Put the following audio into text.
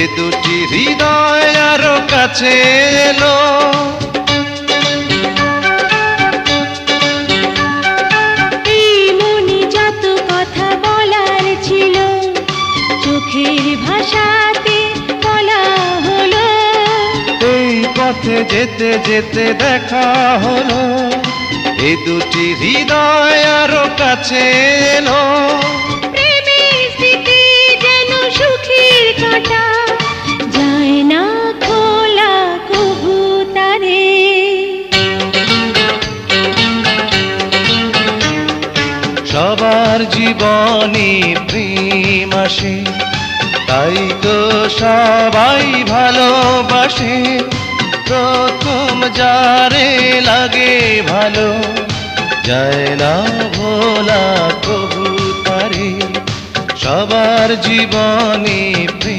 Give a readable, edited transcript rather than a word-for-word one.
এ দুটি হৃদয় আরো কাছে এলো। এই মনে যত কথা বলার ছিল চোখের ভাষাতে বলা হলো। এই পথে যেতে যেতে দেখা হলো, এ দুটি হৃদয় আরো কাছে এলো। প্রেমের স্মৃতি যেন সুখের কাঁটা, যায় না খোলা কবু তারে। সবার জীবনে প্রেম আসে, তাই তো সবাই ভালোবাসে। প্রথম যারে লাগে ভালো, যায় না ভোলা কবু তারে। সবার জীবনে প্রেম